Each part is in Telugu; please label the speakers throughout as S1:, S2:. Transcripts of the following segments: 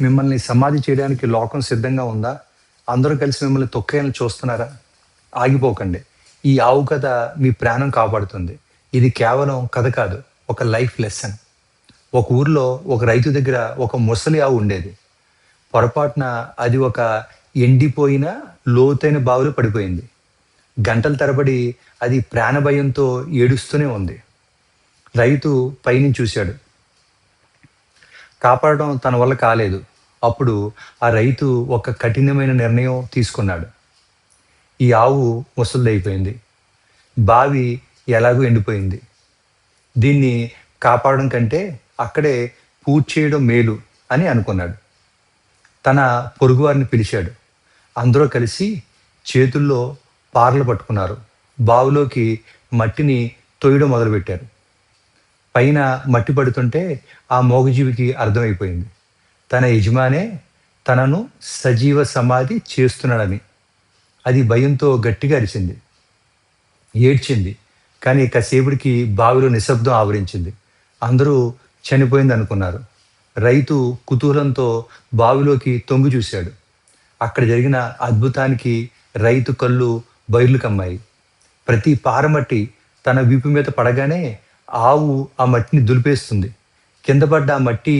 S1: మిమ్మల్ని సమాధి చేయడానికి లోకం సిద్ధంగా ఉందా? అందరూ కలిసి మిమ్మల్ని తొక్కేయాలని చూస్తున్నారా? ఆగిపోకండి. ఈ ఆవు కథ మీ ప్రాణం కాపాడుతుంది. ఇది కేవలం కథ కాదు, ఒక లైఫ్ లెసన్. ఒక ఊర్లో ఒక రైతు దగ్గర ఒక ముసలి ఆవు ఉండేది. పొరపాటున అది ఒక ఎండిపోయిన లోతైన బావిలో పడిపోయింది. గంటల తరబడి అది ప్రాణభయంతో ఏడుస్తూనే ఉంది. రైతు పైనుంచి చూశాడు. కాపాడడం తన వల్ల కాలేదు. అప్పుడు ఆ రైతు ఒక కఠినమైన నిర్ణయం తీసుకున్నాడు. ఈ ఆవు ముసలిదైపోయింది. బావి ఎలాగూ ఎండిపోయింది. దీన్ని కాపాడడం కంటే అక్కడే పూజ చేయడం మేలు అని అనుకున్నాడు. తన పొరుగువారిని పిలిచాడు. అందరూ కలిసి చేతుల్లో పారలు పట్టుకున్నారు. బావిలోకి మట్టిని తొయ్యడం మొదలుపెట్టారు. పైన మట్టి పడుతుంటే ఆ మూగజీవికి అర్థమైపోయింది, తన యజమానే తనను సజీవ సమాధి చేస్తున్నాడని. అది భయంతో గట్టిగా అరిచింది, ఏడ్చింది. కానీ కాసేపటికి బావిలో నిశ్శబ్దం ఆవరించింది. అందరూ చనిపోయింది అనుకున్నారు. రైతు కుతూహలంతో బావిలోకి తొంగి చూశాడు. అక్కడ జరిగిన అద్భుతానికి రైతు కళ్ళు బైర్లు కమ్మాయి. ప్రతి పారమట్టి తన వీపు మీద పడగానే ఆవు ఆ మట్టిని దులిపేస్తుంది. కింద పడ్డ ఆ మట్టి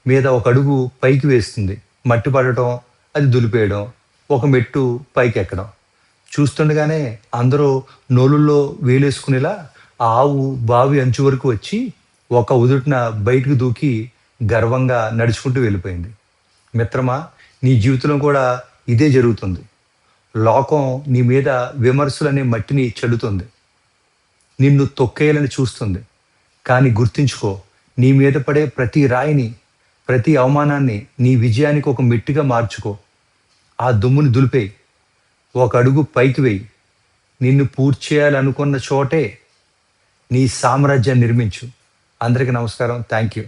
S1: మీద ఒక అడుగు పైకి వేస్తుంది. మట్టి పడటం, అది దులిపేయడం, ఒక మెట్టు పైకి ఎక్కడం. చూస్తుండగానే అందరూ నోలుల్లో వేలేసుకునేలా ఆ ఆవు బావి అంచు వరకు వచ్చి ఒక ఉదుటిన బయటకు దూకి గర్వంగా నడుచుకుంటూ వెళ్ళిపోయింది. మిత్రమా, నీ జీవితంలో కూడా ఇదే జరుగుతుంది. లోకం నీ మీద విమర్శలనే మట్టిని చల్లుతుంది, నిన్ను తొక్కేయాలని చూస్తుంది. కానీ గుర్తుంచుకో, నీ మీద పడే ప్రతి రాయిని, ప్రతి అవమానాన్ని నీ విజయానికి ఒక మెట్టుగా మార్చుకో. ఆ దుమ్ముని దులిపేయి, ఒక అడుగు పైకి వేయి. నిన్ను పూర్తి చేయాలనుకున్న చోటే నీ సామ్రాజ్యాన్ని నిర్మించు. అందరికీ నమస్కారం. Thank you.